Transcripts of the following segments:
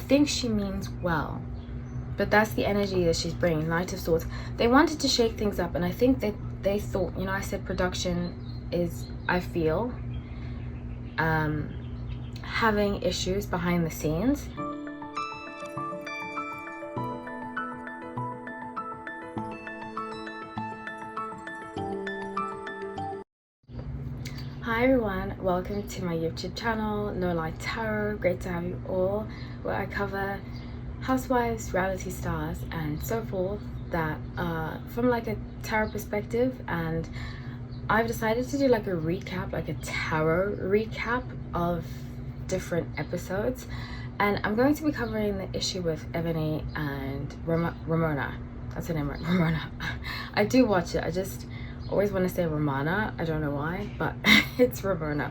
think she means well, but that's the energy that she's bringing. Knight of Swords. They wanted to shake things up, and I think that they thought, you know, I said production is, I feel, having issues behind the scenes. Hi everyone, welcome to my YouTube channel, No Light Tarot. Great to have you all, where I cover housewives, reality stars, and so forth that from like a tarot perspective. And I've decided to do like a recap, like a tarot recap of different episodes, and I'm going to be covering the issue with Eboni and Ramona. That's her name, right? Ramona. I do watch it, I just always want to say Ramona, I don't know why, but it's Ramona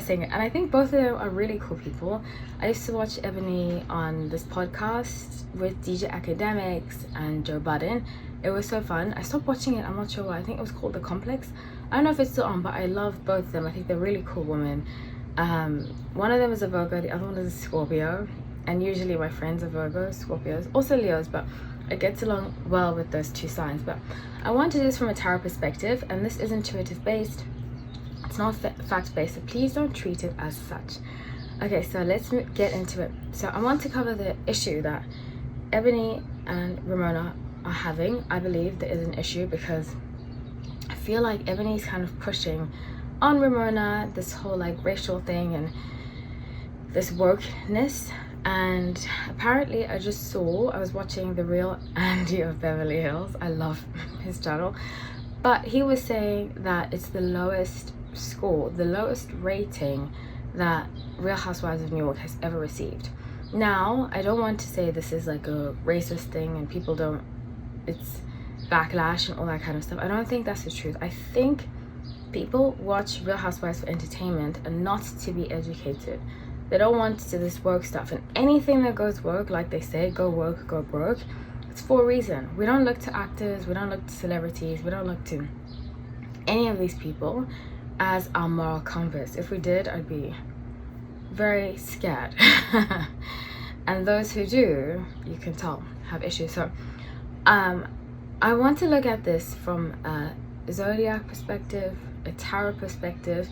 saying it. And I think both of them are really cool people. I used to watch Eboni on this podcast with DJ Academics and Joe Budden. It was so fun. I stopped watching it, I'm not sure why. I think it was called The Complex. I don't know if it's still on, but I love both of them. I think they're really cool women. One of them is a Virgo, the other one is a Scorpio, and usually my friends are Virgos, Scorpios, also Leos, but it gets along well with those two signs. But I want to do this from a tarot perspective, and this is intuitive based, it's not fact based, so please don't treat it as such. Okay, so let's get into it. So I want to cover the issue that Eboni and Ramona are having. I believe there is an issue because I feel like Eboni's kind of pushing on Ramona this whole like racial thing and this wokeness. And apparently I was watching The Real Andy of Beverly Hills. I love his channel, but he was saying that it's the lowest score, the lowest rating that Real Housewives of New York has ever received. Now, I don't want to say this is like a racist thing and people don't, it's backlash and all that kind of stuff. I don't think that's the truth. I think people watch Real Housewives for entertainment and not to be educated. They don't want to do this woke stuff, and anything that goes woke, like they say, go woke, go broke, it's for a reason. We don't look to actors, we don't look to celebrities, we don't look to any of these people as our moral compass. If we did, I'd be very scared. And those who do, you can tell, have issues. So I want to look at this from a zodiac perspective, a tarot perspective,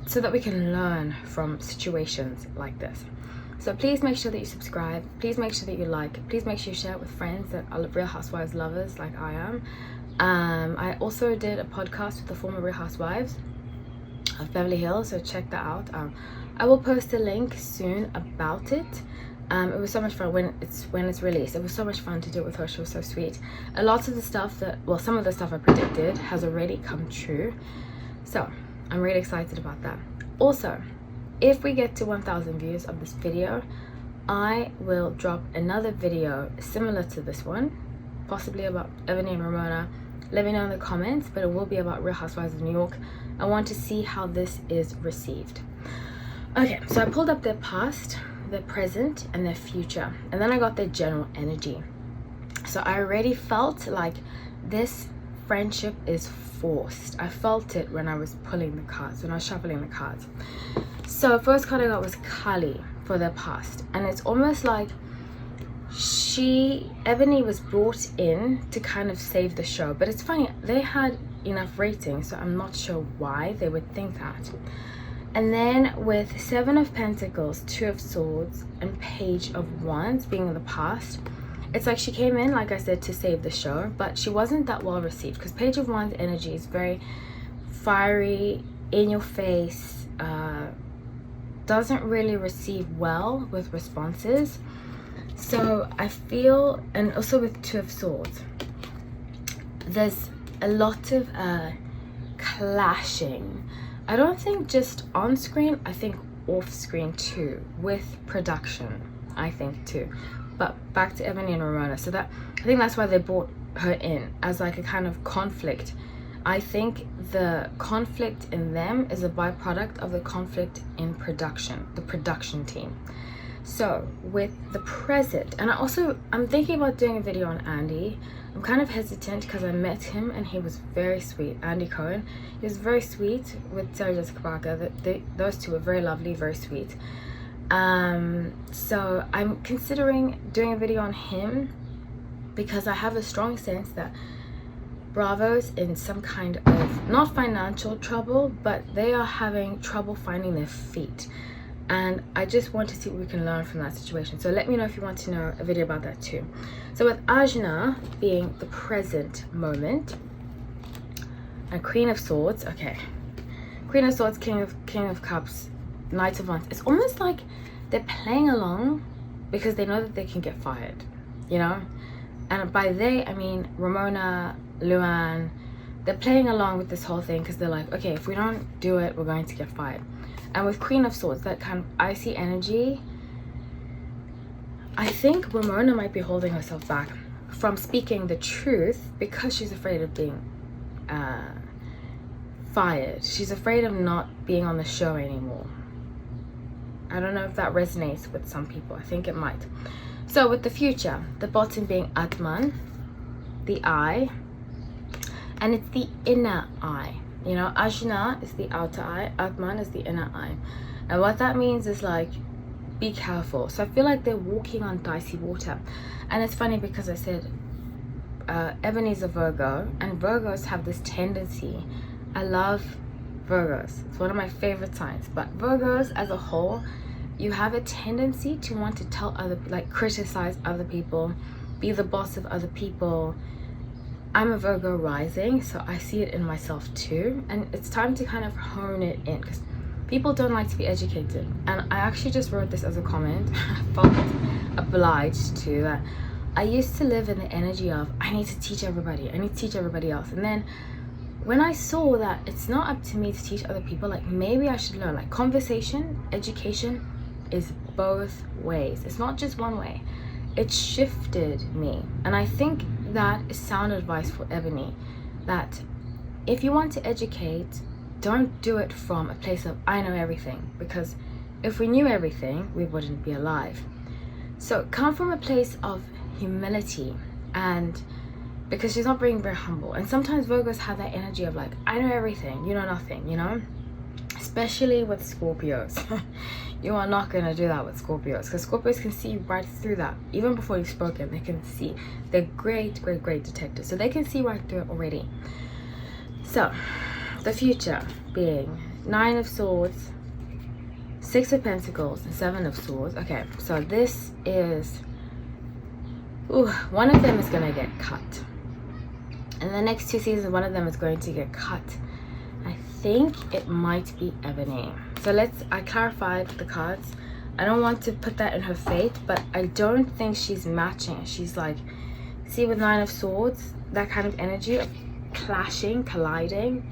so that we can learn from situations like this. So please make sure that you subscribe, please make sure that you like, please make sure you share it with friends that are Real Housewives lovers like I am. I also did a podcast with the former Real Housewives of Beverly Hills, so check that out. I will post a link soon about it. It was so much fun when it's released. It was so much fun to do it with her. She was so sweet. A lot of the stuff some of the stuff I predicted has already come true, so I'm really excited about that. Also, if we get to 1,000 views of this video, I will drop another video similar to this one, possibly about Eboni and Ramona. Let me know in the comments, but it will be about Real Housewives of New York. I want to see how this is received. Okay, so I pulled up their past, their present, and their future, and then I got their general energy. So I already felt like this friendship is forced. I felt it when I was pulling the cards, when I was shuffling the cards. So first card I got was Kali for their past, and it's almost like Eboni was brought in to kind of save the show. But it's funny, they had enough ratings, so I'm not sure why they would think that. And then with Seven of Pentacles, Two of Swords, and Page of Wands being in the past, it's like she came in, like I said, to save the show, but she wasn't that well received because Page of Wands energy is very fiery, in your face, doesn't really receive well with responses. So I feel, and also with Two of Swords, there's a lot of clashing. I don't think just on screen, I think off screen too, with production, I think too. But back to Eboni and Ramona. So that, I think that's why they brought her in, as like a kind of conflict. I think the conflict in them is a byproduct of the conflict in production, the production team. So with the present, and I'm thinking about doing a video on Andy. I'm kind of hesitant because I met him and he was very sweet. Andy Cohen, he was very sweet with Sarah Jessica Parker. Those two were very lovely, very sweet. So I'm considering doing a video on him because I have a strong sense that Bravo's in some kind of, not financial trouble, but they are having trouble finding their feet. And I just want to see what we can learn from that situation. So let me know if you want to know a video about that too. So with RHONY being the present moment, and Queen of Swords, okay, Queen of Swords, King of Cups, Knight of Wands, it's almost like they're playing along because they know that they can get fired, you know? And by they, I mean Ramona, Luann, they're playing along with this whole thing because they're like, okay, if we don't do it, we're going to get fired. And with Queen of Swords, that kind of icy energy, I think Ramona might be holding herself back from speaking the truth because she's afraid of being fired. She's afraid of not being on the show anymore. I don't know if that resonates with some people. I think it might. So with the future, the bottom being Atman, the eye, and it's the inner eye. You know, RHONY is the outer eye, Atman is the inner eye. And what that means is like, be careful. So I feel like they're walking on dicey water. And it's funny because I said Ebony's a Virgo, and Virgos have this tendency. I love Virgos. It's one of my favorite signs. But Virgos as a whole, you have a tendency to want to tell other, like criticize other people, be the boss of other people. I'm a Virgo rising, so I see it in myself too. And it's time to kind of hone it in because people don't like to be educated. And I actually just wrote this as a comment. I felt obliged to that. I used to live in the energy of, I need to teach everybody. I need to teach everybody else. And then when I saw that it's not up to me to teach other people, like maybe I should learn, like conversation, education is both ways. It's not just one way. It shifted me. And I think that is sound advice for Ebony, that if you want to educate, don't do it from a place of I know everything, because if we knew everything, we wouldn't be alive. So come from a place of humility, and because she's not being very humble. And sometimes Virgos have that energy of like, I know everything, you know nothing, you know? Especially with Scorpios. You are not going to do that with Scorpios, because Scorpios can see right through that. Even before you've spoken, they can see. They're great detectives, so they can see right through it already. So the future being 9 of Swords, 6 of Pentacles, and 7 of Swords. Okay, so this is, one of them is going to get cut. In the next 2 seasons, one of them is going to get cut. I think it might be Ebony. So I clarified the cards. I don't want to put that in her fate, but I don't think she's matching. She's like, see with 9 of Swords, that kind of energy of clashing, colliding.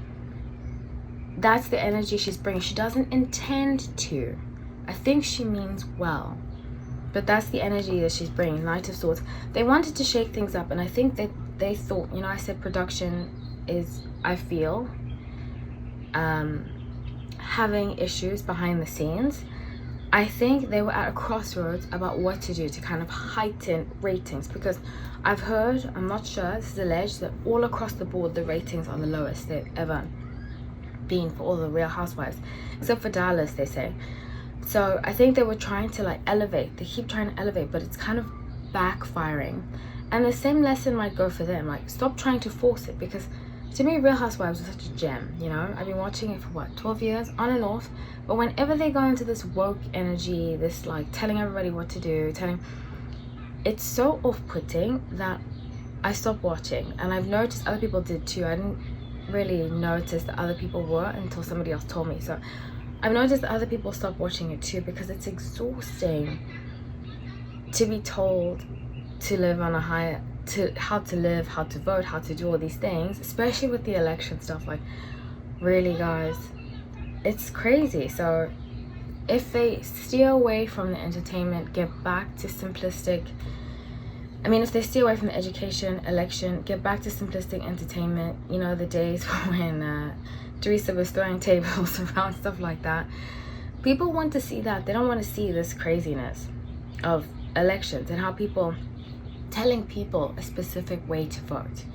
That's the energy she's bringing. She doesn't intend to. I think she means well. But that's the energy that she's bringing, Knight of Swords. They wanted to shake things up, and I think that they thought, you know, I said production is, I feel, having issues behind the scenes. I think they were at a crossroads about what to do to kind of heighten ratings, because I've heard, I'm not sure, this is alleged, that all across the board the ratings are the lowest they've ever been for all the Real Housewives, except for Dallas, they say. So I think they were trying to like elevate, they keep trying to elevate, but it's kind of backfiring. And the same lesson might go for them, like stop trying to force it, because to me Real Housewives is such a gem, you know. I've been watching it for what, 12 years on and off, but whenever they go into this woke energy, this like telling everybody what to do, it's so off-putting that I stopped watching. And I've noticed other people did too. I didn't really notice that other people were until somebody else told me. So I've noticed that other people stopped watching it too, because it's exhausting to be told to live on a higher, how to live, how to vote, how to do all these things, especially with the election stuff. Like, really guys, it's crazy. So if they steer away from the entertainment, get back to simplistic, I mean, if they steer away from the education, election, get back to simplistic entertainment, you know, the days when Teresa was throwing tables around, stuff like that. People want to see that. They don't want to see this craziness of elections and how people telling people a specific way to vote.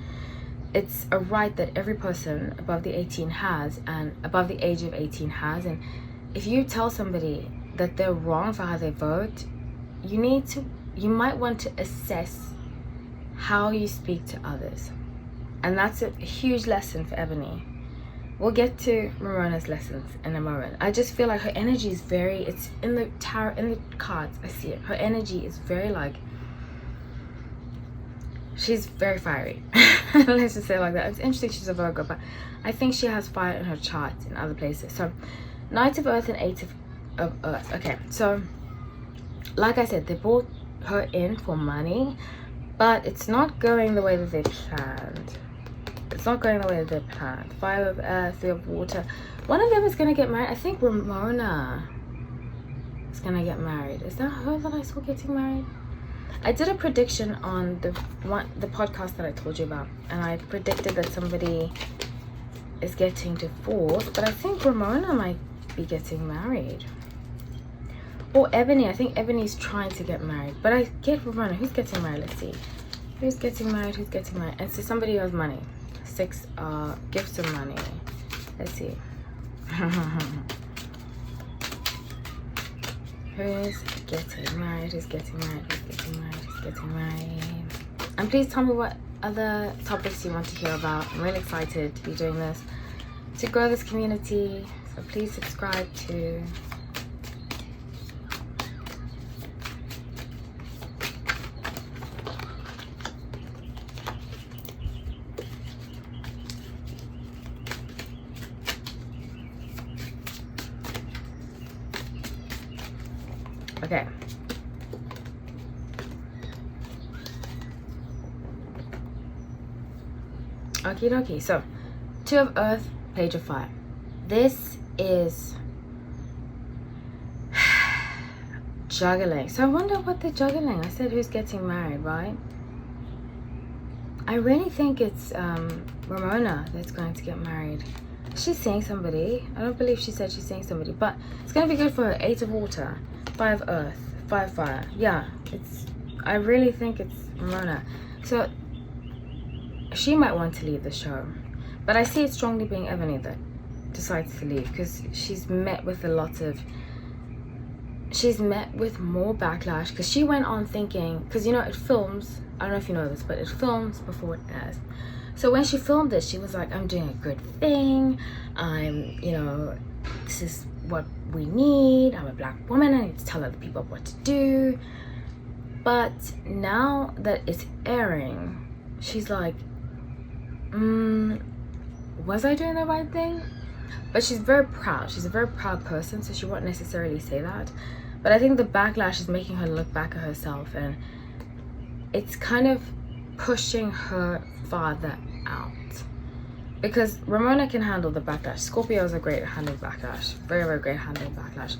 It's a right that every person above the 18 has, and above the age of 18 has. And if you tell somebody that they're wrong for how they vote, you might want to assess how you speak to others. And that's a huge lesson for Ebony. We'll get to Ramona's lessons in a moment. I just feel like her energy is very, it's in the tarot, in the cards, I see it. Her energy is very like, she's very fiery. Let's just say it like that. It's interesting she's a Virgo, but I think she has fire in her chart in other places. So Knight of Earth and Eight of Earth. Okay, so like I said, they brought her in for money, but it's not going the way that they planned. It's not going the way that they planned. Five of Earth, Three of Water. One of them is going to get married. I think Ramona is going to get married. Is that her that I saw getting married? I did a prediction on the podcast that I told you about, and I predicted that somebody is getting divorced, but I think Ramona might be getting married. Or Ebony. I think Ebony's trying to get married, but I get Ramona. Who's getting married? Let's see. Who's getting married? Who's getting married? And so somebody who has money. 6 gifts of money. Let's see. Who's getting married? Who's getting married? Who's getting married? Who's getting married? And please tell me what other topics you want to hear about. I'm really excited to be doing this, to grow this community. So please subscribe to okay. Okie dokie. So, Two of Earth, Page of Fire. This is juggling. So I wonder what they're juggling. I said who's getting married, right? I really think it's Ramona that's going to get married. She's seeing somebody. I don't believe she said she's seeing somebody, but it's going to be good for her. 8 of Water, 5 Earth, 5 Fire. Yeah, I really think it's Ramona. So she might want to leave the show, but I see it strongly being Ebony that decides to leave, because she's met with more backlash, because she went on thinking, because you know it films, I don't know if you know this, but it films before it airs. So when she filmed this, she was like, I'm doing a good thing, this is what we need, I'm a black woman, I need to tell other people what to do. But now that it's airing, she's like, was I doing the right thing? But she's very proud. She's a very proud person, so she won't necessarily say that. But I think the backlash is making her look back at herself, and it's kind of pushing her farther out. Because Ramona can handle the backlash. Scorpios are great at handling backlash. Very, very great at handling backlash.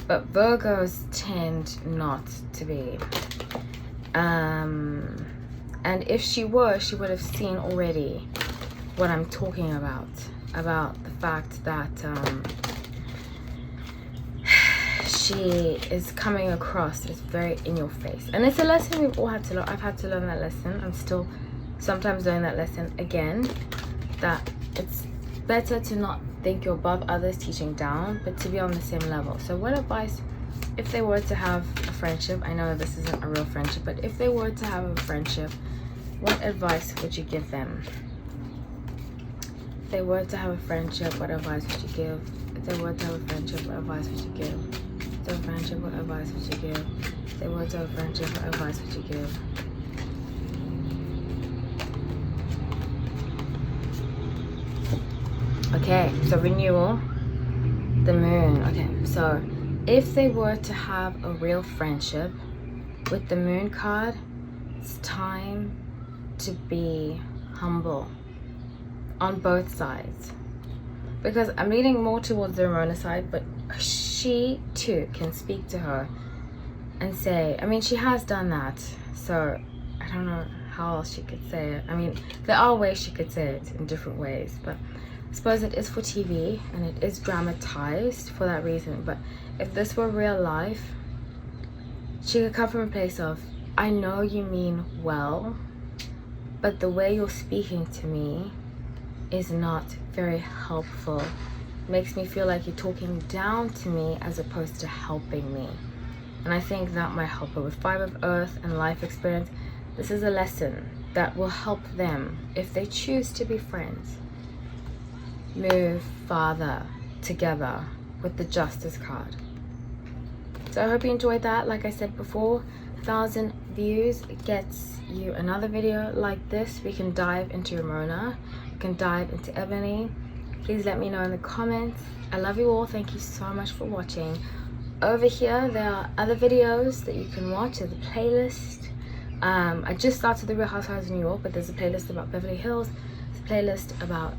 But Virgos tend not to be. And if she were, she would have seen already what I'm talking about the fact that she is coming across as very in your face. And it's a lesson we've all had to learn. I've had to learn that lesson. I'm still sometimes learning that lesson again, that it's better to not think you're above others teaching down, but to be on the same level. So what advice, if they were to have a friendship, I know this isn't a real friendship, but if they were to have a friendship, what advice would you give them? If they were to have a friendship, what advice would you give? If they were to have a friendship, what advice would you give? If they were to have a friendship, what advice would you give? If they were to have a friendship, what advice would you give? Okay, so renewal, the moon. Okay, so if they were to have a real friendship, with the moon card, it's time to be humble on both sides. Because I'm leaning more towards the Ramona side, but she too can speak to her and say, I mean, she has done that, so I don't know how else she could say it. I mean, there are ways she could say it in different ways, but I suppose it is for TV and it is dramatized for that reason. But if this were real life, she could come from a place of, I know you mean well, but the way you're speaking to me is not very helpful makes me feel like you're talking down to me as opposed to helping me. And I think that might help her with 5 of Earth and life experience. This is a lesson that will help them, if they choose to be friends, move farther together with the Justice card. So I hope you enjoyed that. Like I said before, 1,000 views gets you another video like this. We can dive into Ramona, we can dive into Ebony. Please let me know in the comments. I love you all. Thank you so much for watching. Over here there are other videos that you can watch. There's a playlist. I just started the Real Housewives of New York, but there's a playlist about Beverly Hills. There's a playlist about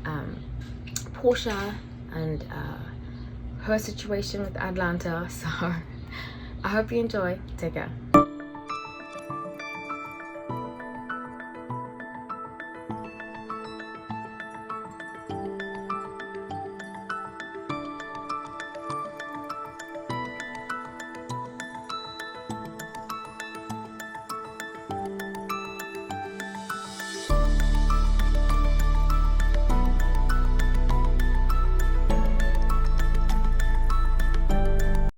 Portia and her situation with Atlanta. So I hope you enjoy. Take care.